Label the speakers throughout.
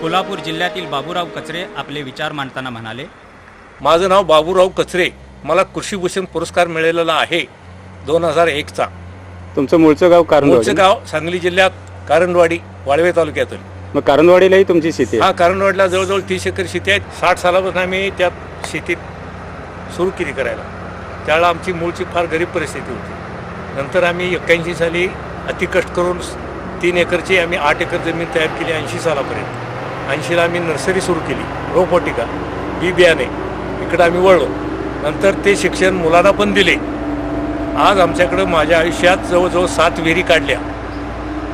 Speaker 1: कोल्हापूर जिल्ह्यातील बाबूराव कचरे आपले विचार मांडताना म्हणाले,
Speaker 2: माझं नाव बाबूराव कचरे, मला कृषीभूषण पुरस्कार मिळालेला आहे 2001चा.
Speaker 3: तुमचं मूळचं गाव कारंजवाडी?
Speaker 2: मूळचं गाव सांगली जिल्ह्यात कारंजवाडी, वाळवे तालुक्यातील.
Speaker 3: मग कारंजवाडीलाही तुमची शेती आहे?
Speaker 2: हा, कारंजवाडीला जवळजवळ 30 एकर शेती आहे. 60 सालापासून आम्ही त्यात शेतीत सुरू केली करायला. त्यावेळेला आमची मूळची फार गरीब परिस्थिती होती. नंतर आम्ही 81 साली अतिकष्ट करून 3 एकरची आम्ही 8 एकर जमीन तयार केली. 80 सालापर्यंत 80ला आम्ही नर्सरी सुरू केली, रोपवाटिका, बी बियाणे. इकडं आम्ही वळलो. नंतर ते शिक्षण मुलांना पण दिले. आज आमच्याकडं माझ्या आयुष्यात जवळजवळ 7 विहिरी काढल्या.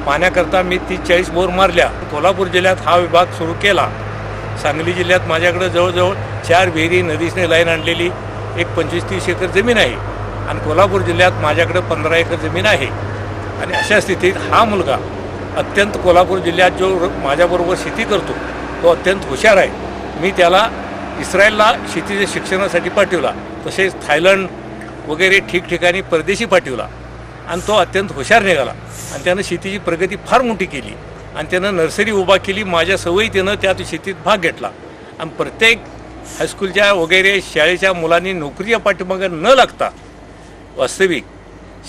Speaker 2: पाण्याकरता मी 30-40 बोर मारल्या. कोल्हापूर जिल्ह्यात हा विभाग सुरू केला. सांगली जिल्ह्यात माझ्याकडं जवळजवळ 4 विहिरी, नदीसने लाईन आणलेली एक 25-30 एकर जमीन आहे. आणि कोल्हापूर जिल्ह्यात माझ्याकडं 15 एकर जमीन आहे. आणि अशा स्थितीत हा मुलगा अत्यंत कोल्हापूर जिल्ह्यात जो माझ्याबरोबर शेती करतो तो अत्यंत हुशार आहे. मी त्याला इस्रायलला शेतीच्या शिक्षणासाठी पाठवला, तसेच थायलंड वगैरे ठिकठिकाणी परदेशी पाठवला. आणि तो अत्यंत हुशार निघाला आणि त्यानं शेतीची प्रगती फार मोठी केली. आणि त्यानं नर्सरी उभा केली. माझ्या सवयी त्यानं त्यात शेतीत भाग घेतला. आणि प्रत्येक हायस्कूलच्या वगैरे शाळेच्या मुलांनी नोकरीच्या पाठीमागं न लागता वास्तविक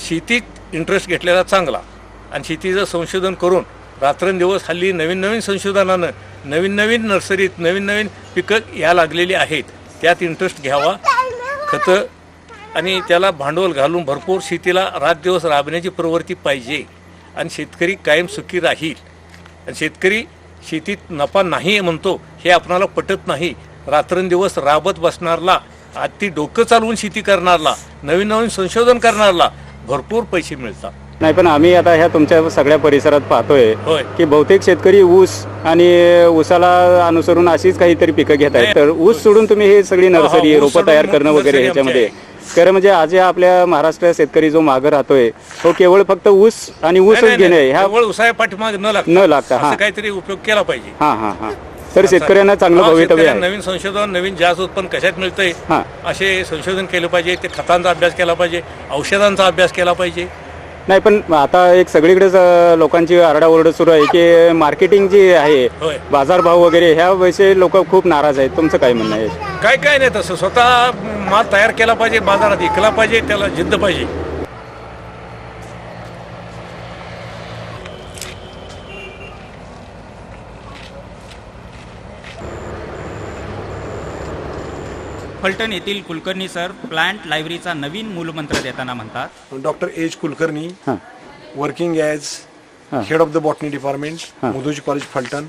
Speaker 2: शेतीत इंटरेस्ट घेतलेला चांगला. आणि शेतीचं संशोधन करून रात्रंदिवस हल्ली नवीन नवीन संशोधनानं नवीन नवीन नर्सरीत नवीन नवीन पिकं या लागलेली आहेत. त्यात इंटरेस्ट घ्यावा. खतं आणि त्याला भांडवल घालून भरपूर शेतीला रातदिवस राबण्याची प्रवृत्ती पाहिजे. आणि शेतकरी कायम सुखी राहील. आणि शेतकरी शेतीत नफा नाही म्हणतो हे आपणाला पटत नाही. रात्रंदिवस राबत बसणारला, अति डोकं चालवून शेती करणारला, नवीन नवीन संशोधन करणारला भरपूर पैसे मिळतात.
Speaker 3: नाही, पण आम्ही आता ह्या तुमच्या सगळ्या परिसरात पाहतोय की बहुतेक शेतकरी ऊस आणि ऊसाला अनुसरून अशीच काहीतरी पिकं घेत आहेत. तर ऊस सोडून तुम्ही हे सगळी नर्सरी, रोपं तयार करणं वगैरे ह्याच्यामध्ये खरं म्हणजे आज या आपल्या महाराष्ट्र शेतकरी जो मागं राहतोय तो केवळ फक्त ऊस आणि ऊसच घेणे ह्या
Speaker 2: उसाया पाठीमागे न लागता हा काहीतरी उपयोग केला पाहिजे.
Speaker 3: हा तर शेतकऱ्यांना चांगलं भवितव्य आहे.
Speaker 2: नवीन संशोधन, नवीन जास्त उत्पन्न कशात मिळतंय असे संशोधन केलं पाहिजे. ते खतांचा अभ्यास केला पाहिजे, औषधांचा अभ्यास केला पाहिजे.
Speaker 3: नाही, पण आता एक सगळीकडेच लोकांची आरडाओरड सुरू आहे की मार्केटिंग जी आहे, बाजारभाव वगैरे ह्या विषयी लोक खूप नाराज आहेत. तुमचं काय म्हणणं आहे?
Speaker 2: काय नाही, तसं स्वतः माल तयार केला पाहिजे, बाजारात विकला पाहिजे, त्याला जिद्द पाहिजे.
Speaker 1: फलटण येथील कुलकर्णी सर प्लांट लायब्ररीचा नवीन मूलमंत्र देताना म्हणतात,
Speaker 4: doctor H Kulkarni, working as head of the botany department, Mudhoji college Phaltan.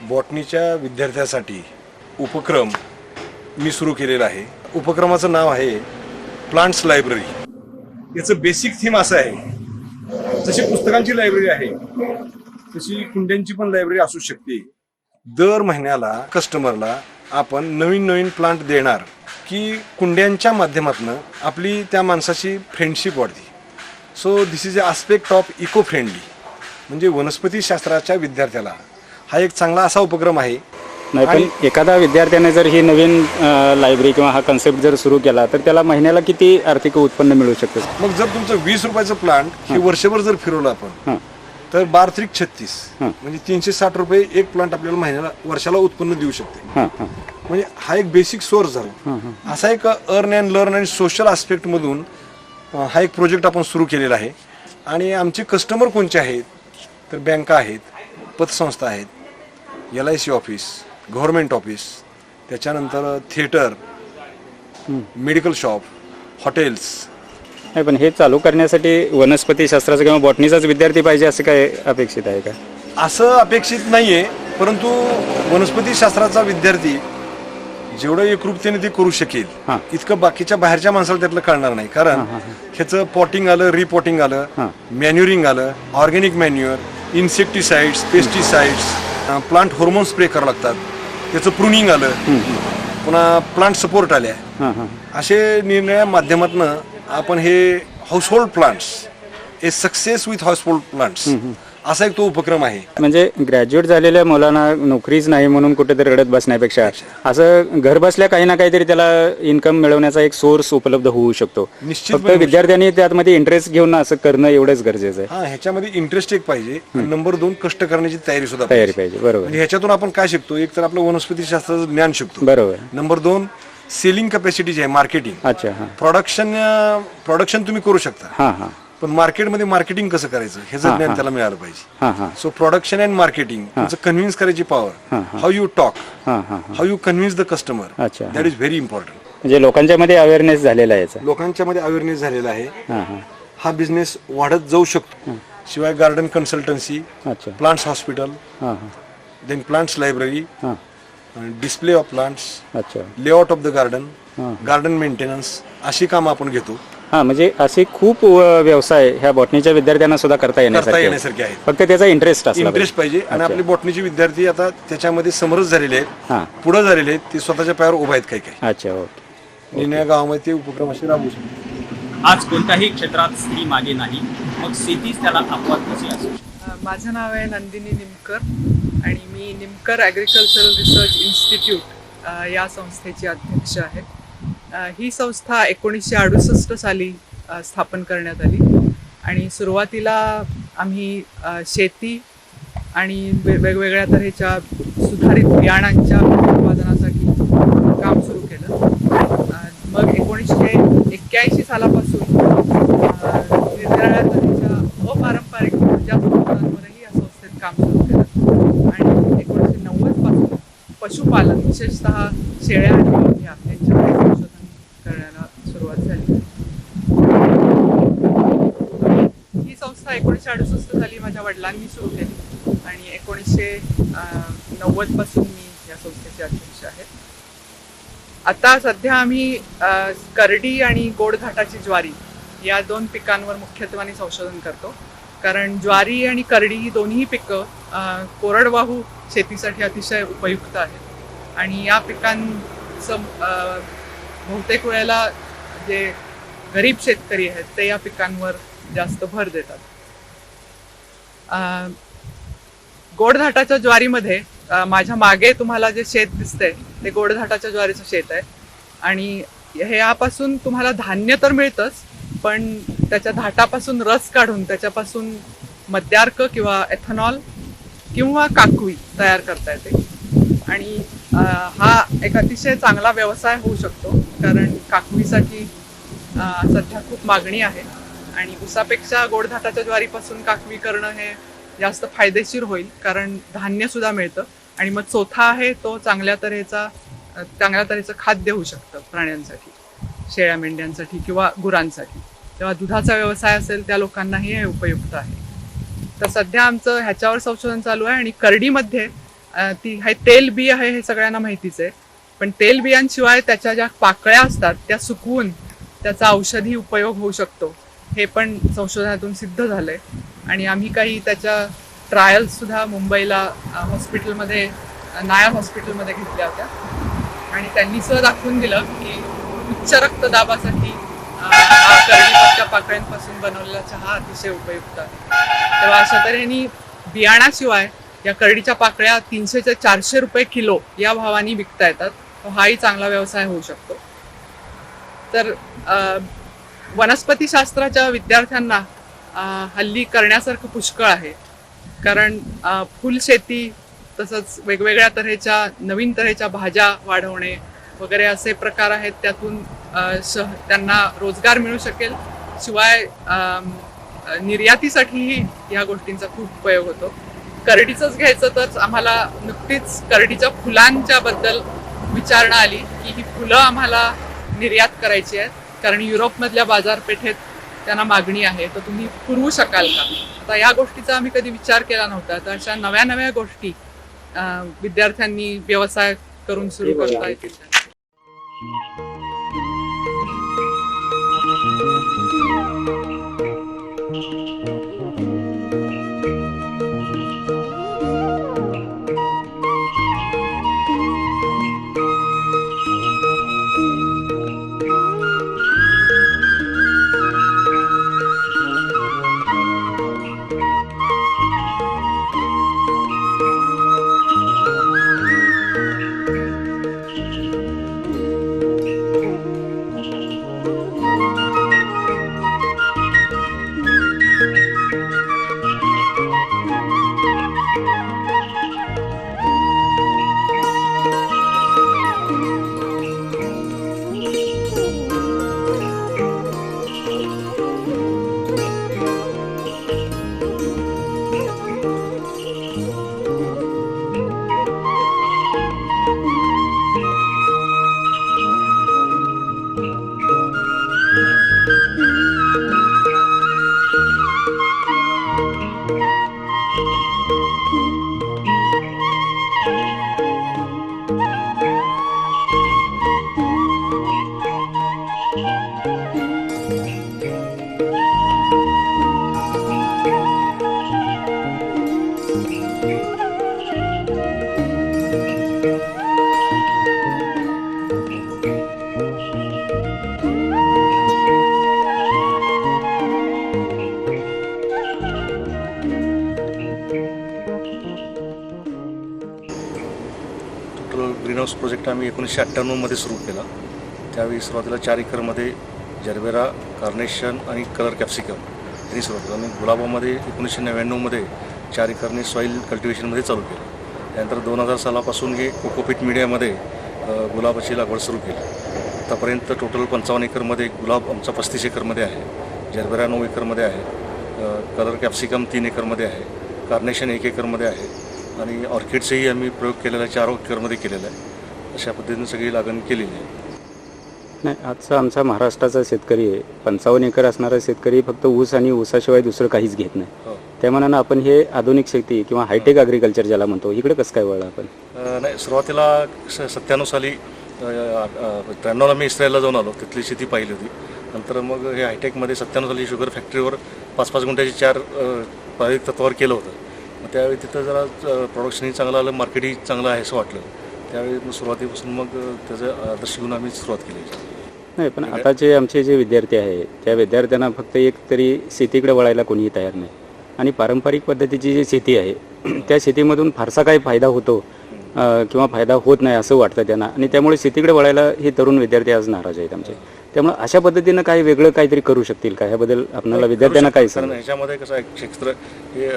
Speaker 4: बॉटनीच्या विद्यार्थ्यासाठी उपक्रम मी सुरू केलेला आहे. उपक्रमाचं नाव आहे प्लांट्स लायब्ररी. याचं बेसिक थीम असं आहे, जशी पुस्तकांची लायब्ररी आहे तशी कुंड्यांची पण लायब्ररी असू शकते. दर महिन्याला कस्टमरला आपण नवीन नवीन प्लांट देणार की कुंड्यांच्या माध्यमातून आपली त्या माणसाची फ्रेंडशिप वाढते. So this is a aspect of eco friendly, म्हणजे वनस्पती शास्त्राच्या विद्यार्थ्याला हा एक चांगला असा उपक्रम आहे.
Speaker 3: नाही, पण एखादा विद्यार्थ्याने जर ही नवीन लायब्ररी किंवा हा कन्सेप्ट जर सुरू केला तर त्याला महिन्याला किती आर्थिक उत्पन्न मिळू शकतं?
Speaker 4: मग जर तुमचं 20 रुपयाचं प्लांट हे वर्षभर जर फिरवलं आपण तर 12×36 म्हणजे 360 रुपये एक प्लांट आपल्याला महिन्याला वर्षाला उत्पन्न देऊ शकते. म्हणजे हा एक बेसिक सोर्स झाला. असा एक अर्न अँड लर्न आणि सोशल आस्पेक्ट मधून हा एक प्रोजेक्ट आपण सुरू केलेला आहे. आणि आमचे कस्टमर कोणते आहेत तर बँका आहेत, पतसंस्था आहेत, LIC ऑफिस, गव्हर्नमेंट ऑफिस, त्याच्यानंतर थिएटर, मेडिकल शॉप, हॉटेल्स.
Speaker 3: नाही, पण हे चालू करण्यासाठी वनस्पती शास्त्राचा किंवा बॉटनीचाच विद्यार्थी पाहिजे असं काय अपेक्षित आहे का?
Speaker 4: असं अपेक्षित नाहीये, परंतु वनस्पती शास्त्राचा विद्यार्थी जेवढं एकरूपतेने ते करू शकेल
Speaker 3: हां.
Speaker 4: इतकं बाकीच्या बाहेरच्या माणसाला त्यातलं कळणार नाही. कारण ह्याचं पॉटिंग आलं, रिपॉटिंग आलं,
Speaker 3: हां.
Speaker 4: मॅन्युरिंग आलं, organic manure, insecticides, pesticides, plant hormone spray करावं लागतात, त्याचं प्रुनिंग आलं, पुन्हा प्लांट सपोर्ट आल्या.
Speaker 3: हां हां
Speaker 4: असे निर्णया माध्यमातून आपण हे household plants, a success with household plants असा एक तो उपक्रम आहे.
Speaker 3: म्हणजे ग्रॅज्युएट झालेल्या मुलांना नोकरीच नाही म्हणून कुठेतरी रडत बसण्यापेक्षा असं घर बसल्या काही ना काहीतरी त्याला इन्कम मिळवण्याचा एक सोर्स उपलब्ध होऊ शकतो.
Speaker 4: निश्चितपणे
Speaker 3: फक्त विद्यार्थ्यांनी त्यामध्ये इंटरेस्ट घेऊन असं करणं एवढंच गरजेचं आहे.
Speaker 4: हा, ह्याच्यामध्ये इंटरेस्ट एक पाहिजे. नंबर 2 कष्ट करण्याची तयारी सुद्धा
Speaker 3: तयारी पाहिजे. बरोबर
Speaker 4: म्हणजे ह्याच्यातून आपण काय शिकतो? एक तर आपलं वनस्पती शास्त्राचं ज्ञान शिकतो.
Speaker 3: बरोबर.
Speaker 4: नंबर 2 सेलिंग कॅपॅसिटी जी आहे, मार्केटिंग.
Speaker 3: अच्छा. हां
Speaker 4: प्रोडक्शन तुम्ही करू शकता,
Speaker 3: हां हां
Speaker 4: पण मार्केटमध्ये मार्केटिंग कसं करायचं ह्याचं ज्ञान त्याला मिळालं पाहिजे.
Speaker 3: हां हां
Speaker 4: सो प्रोडक्शन अँड मार्केटिंग, तुमचं कन्व्हिन्स करायची पॉवर, हाऊ यू टॉक,
Speaker 3: हां हां
Speaker 4: how you convince the customer,
Speaker 3: अच्छा.
Speaker 4: That is very important.
Speaker 3: म्हणजे लोकांच्या मध्ये अवेअरनेस झालेला आहे याचा.
Speaker 4: लोकांच्या मध्ये अवेअरनेस झालेला आहे.
Speaker 3: हां हां
Speaker 4: हा बिझनेस वाढत जाऊ शकतो. शिवाय गार्डन कन्सल्टन्सी,
Speaker 3: अच्छा.
Speaker 4: प्लांट्स हॉस्पिटल,
Speaker 3: हां हां
Speaker 4: देन प्लांट्स लायब्ररी,
Speaker 3: हां
Speaker 4: डिस्प्ले ऑफ प्लांट्स,
Speaker 3: अच्छा.
Speaker 4: लेआउट ऑफ द गार्डन,
Speaker 3: हां.
Speaker 4: गार्डन मेंटेनन्स, अशी कामं आपण घेतो.
Speaker 3: हां म्हणजे असे खूप व्यवसाय ह्या बॉटनीच्या विद्यार्थ्यांना सुद्धा करता
Speaker 4: करता
Speaker 3: येण्यासारखे आहेत.
Speaker 4: येण्यासारखे आहेत.
Speaker 3: फक्त त्याचा इंटरेस्ट असला
Speaker 4: इंटरेस्ट पाहिजे. आणि
Speaker 3: अच्छा.
Speaker 4: आपले बॉटनीचे विद्यार्थी आता त्याच्यामध्ये समरस झालेले आहेत,
Speaker 3: हां.
Speaker 4: पुढे झालेले आहेत, ते स्वतःच्या पायावर उभा आहेत. काही काही
Speaker 3: अच्छा. ओके.
Speaker 4: निर्णय गावामध्ये ते उपक्रम असे राबवू शकतो.
Speaker 1: आज कोणत्याही क्षेत्रात स्त्री मागे नाही, मग शेतीच त्याला अपवाद कशी असू शकते.
Speaker 5: माझं नाव आहे नंदिनी निमकर आणि मी निमकर ॲग्रिकल्चरल रिसर्च इन्स्टिट्यूट या संस्थेची अध्यक्ष आहे. ही संस्था 1968 साली स्थापन करण्यात आली आणि सुरुवातीला आम्ही शेती आणि वेगवेगळ्या तऱ्हेच्या सुधारित बियाणांच्या उत्पादनासाठी काम सुरू केलं. मग 1981 सालापासून निरनिराळ्या तऱ्हेच्या अपारंपरिक ऊर्जा स्रोतांवरही या संस्थेत काम सुरू केलं आणि 1990 पासून पशुपालन, विशेषतः शेळ्या आणि मेंढ्या यांच्यावर संशोधन करण्याला सुरुवात झाली. ही संस्था 1968 साली माझ्या वडिलांनी सुरू केली आणि 1990 पासून मी या संस्थेचे अध्यक्ष आहे. आता सध्या आम्ही करडी आणि गोडघाटाची ज्वारी या 2 पिकांवर मुख्यत्वाने संशोधन करतो. कारण ज्वारी आणि करडी ही दोन्ही पिकं कोरडवाहू शेतीसाठी अतिशय उपयुक्त आहेत आणि या पिकांचं बहुतेक वेळेला जे गरीब शेतकरी आहेत ते या पिकांवर जास्त भर देतात. गोडघाटाच्या ज्वारीमध्ये माझ्या मागे तुम्हाला जे शेत दिसतंय ते गोडघाटाच्या ज्वारीचं शेत आहे आणि हे यापासून तुम्हाला धान्य तर मिळतंच, पण त्याच्या धाटापासून रस काढून त्याच्यापासून मद्यार्क किंवा एथनॉल किंवा काकवी तयार करता येते. आणि हा एक अतिशय चांगला व्यवसाय होऊ शकतो कारण काकवीसाठी सध्या खूप मागणी आहे आणि ऊसापेक्षा गोडघाटाच्या ज्वारीपासून काकवी करणं हे जास्त फायदेशीर होईल कारण धान्य सुद्धा मिळतं आणि मग चोथा आहे तो चांगल्या तऱ्हेचं खाद्य होऊ शकतं प्राण्यांसाठी, शेळ्या मेंढ्यांसाठी किंवा गुरांसाठी. तेव्हा दुधाचा व्यवसाय असेल त्या लोकांनाही हे उपयुक्त आहे. तर सध्या आमचं ह्याच्यावर संशोधन चालू आहे आणि करडीमध्ये ती हे तेलबी आहे हे सगळ्यांना माहितीच आहे, पण तेलबियांशिवाय त्याच्या ज्या पाकळ्या असतात त्या सुकवून त्याचा औषधी उपयोग होऊ शकतो हे पण संशोधनातून सिद्ध झालंय. आणि आम्ही काही त्याच्या ट्रायल्स सुद्धा मुंबईला हॉस्पिटलमध्ये, नायर हॉस्पिटलमध्ये घेतल्या होत्या आणि त्यांनी सुद्धा दाखवून दिलं की उच्च रक्तदाबासाठी करडीच्या पाकळ्यांपासून बनवलेला चहा अतिशय उपयुक्त आहे. तेव्हा अशा तऱ्हेने बियाणाशिवाय या करडीच्या पाकळ्या 300 ते 400 रुपये किलो या भावाने विकता येतात. हाही चांगला व्यवसाय होऊ शकतो. तर वनस्पतीशास्त्राच्या विद्यार्थ्यांना हल्ली करण्यासारखं पुष्कळ आहे कारण फुलशेती तसंच वेगवेगळ्या तऱ्हेच्या नवीन तऱ्हेच्या भाज्या वाढवणे वगैरे असे प्रकार आहेत. त्यातून त्यांना रोजगार मिळू शकेल. शिवाय निर्यातीसाठीही या गोष्टींचा खूप उपयोग होतो. करडीचंच घ्यायचं तर आम्हाला नुकतीच करडीच्या फुलांच्या बद्दल विचारणा आली की ही फुलं आम्हाला निर्यात करायची आहेत कारण युरोपमधल्या बाजारपेठेत त्यांना मागणी आहे, तर तुम्ही पुरवू शकाल का? आता या गोष्टीचा आम्ही कधी विचार केला नव्हता. तर अशा नव्या नव्या गोष्टी विद्यार्थ्यांनी व्यवसाय करून सुरू करता येतील.
Speaker 2: ग्रीन हाऊस प्रोजेक्ट आम्ही 1998मध्ये सुरू केला. त्यावेळी सुरुवातीला 4 एकरमध्ये जर्बेरा, कार्नेशन आणि कलर कॅप्सिकम यांनी सुरुवात केली. आणि गुलाबामध्ये 1999मध्ये 4 एकरने सॉईल कल्टिवेशनमध्ये चालू केलं. त्यानंतर 2000 सालापासून हे कोकोपीट मीडियामध्ये गुलाबाची लागवड सुरू केली. आतापर्यंत टोटल 55 एकरमध्ये गुलाब आमचा 35 एकरमध्ये आहे, जर्बेरा 9 एकरमध्ये आहे, कलर कॅप्सिकम 3 एकरमध्ये आहे, कार्नेशन 1 एकरमध्ये आहे आणि ऑर्किडचेही आम्ही प्रयोग केलेला आहे 4 एकरमध्ये केलेला आहे. अशा पद्धतीने सगळी लागण केलेली आहे.
Speaker 3: नाही, आजचा आमचा महाराष्ट्राचा शेतकरी आहे, 55 एकर असणारा शेतकरी फक्त ऊस आणि ऊसाशिवाय दुसरं काहीच घेत नाही.
Speaker 2: हो.
Speaker 3: त्या मनानं आपण हे आधुनिक शेती किंवा हायटेक ॲग्रिकल्चर ज्याला म्हणतो, इकडे कसं काय वळलं आपण?
Speaker 2: नाही, सुरुवातीला 97 साली 93ला मी इस्रायलला जाऊन आलो, तिथली शेती पाहिली होती. नंतर मग हे हायटेकमध्ये 97 साली शुगर फॅक्टरीवर 5-5 गुंठ्याची 4 प्रायोगिक तत्वावर केलं होतं. मग त्यावेळी तिथं जरा प्रोडक्शनही चांगलं आलं, मार्केटही चांगलं आहे असं वाटलं. त्यावेळी मग सुरुवातीपासून मग त्याचं आदर्श घेऊन आम्ही सुरुवात केली.
Speaker 3: नाही, पण आताचे आमचे जे विद्यार्थी आहेत त्या विद्यार्थ्यांना फक्त एक तरी शेतीकडे वळायला कोणीही तयार नाही. आणि पारंपरिक पद्धतीची जी शेती आहे त्या शेतीमधून फारसा काही फायदा होतो किंवा फायदा होत नाही असं वाटतं त्यांना. आणि त्यामुळे शेतीकडे वळायला हे तरुण विद्यार्थी आज नाराज आहेत आमचे. त्यामुळे अशा पद्धतीनं काही वेगळं काहीतरी करू शकतील का? ह्याबद्दल आपल्याला विद्यार्थ्यांना काय
Speaker 2: कारण ह्याच्यामध्ये कसं आहे, क्षेत्र हे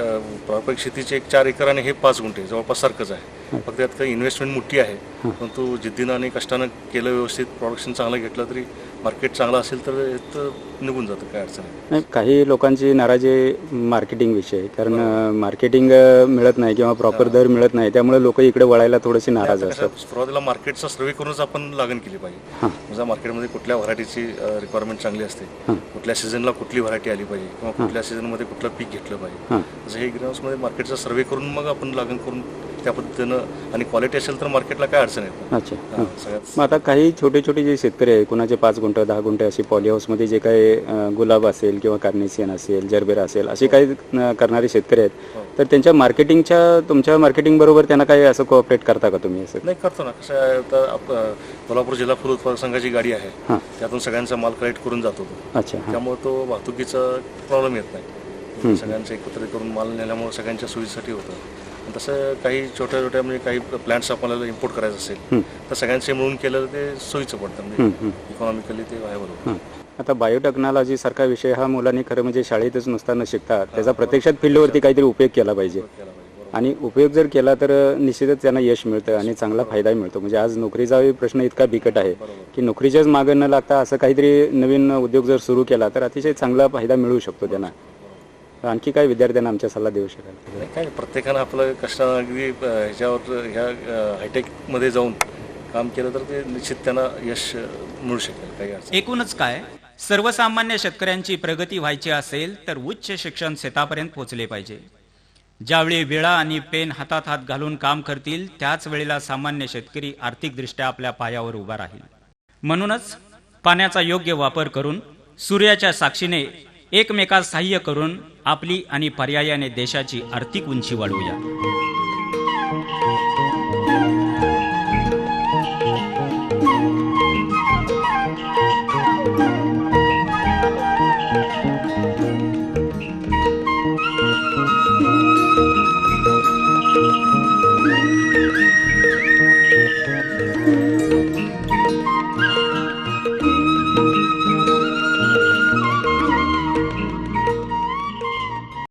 Speaker 2: पारंपरिक शेतीचे 1 4 एकर आणि हे 5 गुंठे जवळपास सारखंच आहे. फक्त त्यात काही इन्व्हेस्टमेंट मोठी आहे, परंतु जिद्दीनं आणि कष्टानं केलं, व्यवस्थित प्रोडक्शन चांगलं घेतलं तरी मार्केट चांगलं असेल तर निघून जातं, काय अडचण
Speaker 3: नाही. काही लोकांची नाराजी मार्केटिंग विषय, कारण मार्केटिंग मिळत नाही किंवा प्रॉपर दर मिळत नाही, त्यामुळे लोक इकडे वळायला थोडेसे नाराज असतात.
Speaker 2: सुरुवातीला मार्केटचा सर्वे करूनच आपण लागण केली पाहिजे. म्हणजे मार्केटमध्ये कुठल्या व्हरायटीची रिक्वायरमेंट चांगली असते, कुठल्या सीझनला कुठली व्हरायटी आली पाहिजे किंवा कुठल्या सीझनमध्ये कुठलं पीक घेतलं पाहिजे, असं हे ग्रीन हाऊसमध्ये मार्केटचा सर्वे करून मग आपण लागण करून त्या पद्धतीनं आणि क्वालिटी असेल तर मार्केटला काय अडचण येत.
Speaker 3: अच्छा. मग आता काही छोटे छोटे जे शेतकरी आहे, कुणाचे 5 गुंठ 10 गुंठे अशी पॉली हाऊसमध्ये जे काही गुलाब असेल किंवा कार्नेशियन असेल, जर्बेरा असेल, असे काही करणारे शेतकरी आहेत, तर त्यांच्या मार्केटिंगच्या तुमच्या मार्केटिंग बरोबर त्यांना काही असं कोऑपरेट करता का तुम्ही? असं
Speaker 2: नाही, करतो ना. कसं आहे, तर कोल्हापूर जिल्हा फूल उत्पादक संघाची गाडी आहे, त्यातून सगळ्यांचा माल कलेक्ट करून जातो तो.
Speaker 3: अच्छा.
Speaker 2: त्यामुळे तो वाहतुकीचा प्रॉब्लेम येत नाही. सगळ्यांचं एकत्रित करून माल नेल्यामुळे सगळ्यांच्या सोयीसाठी होतं. तसं काही छोट्या छोट्या म्हणजे काही प्लॅन्ट्स आपल्याला इम्पोर्ट करायचं असेल तर सगळ्यांचे मिळून केलं ते सोयीचं पडतं, म्हणजे इकॉनॉमिकली ते आहे. बरोबर.
Speaker 3: आता बायोटेक्नॉलॉजी सारखा विषय हा मुलांनी खरं म्हणजे शाळेतच नुसता न शिकता त्याचा प्रत्यक्षात फील्डवरती काहीतरी उपयोग केला पाहिजे. आणि उपयोग जर केला तर निश्चितच त्यांना यश मिळतं आणि चांगला फायदाही मिळतो. म्हणजे आज नोकरीचा प्रश्न इतका बिकट आहे की नोकरीच्याच मागं न लागता असं काहीतरी नवीन उद्योग जर सुरू केला तर अतिशय चांगला फायदा मिळू शकतो त्यांना. आणखी काय विद्यार्थ्यांना आमच्या सल्ला देऊ शकाल?
Speaker 2: काय, प्रत्येकानं आपलं कष्टानं अगदी ह्याच्यावर ह्या हायटेकमध्ये जाऊन काम केलं तर ते निश्चित त्यांना यश मिळू शकेल. काही अडचण.
Speaker 1: एकूणच काय, सर्वसामान्य शेतकऱ्यांची प्रगती व्हायची असेल तर उच्च शिक्षण शेतापर्यंत पोहोचले पाहिजे. ज्यावेळी विळा आणि पेन हातात हात घालून काम करतील त्याच वेळेला सामान्य शेतकरी आर्थिकदृष्ट्या आपल्या पायावर उभा राहील. म्हणूनच पाण्याचा योग्य वापर करून सूर्याच्या साक्षीने एकमेकास सहाय्य करून आपली आणि पर्यायाने देशाची आर्थिक उंची वाढवूया.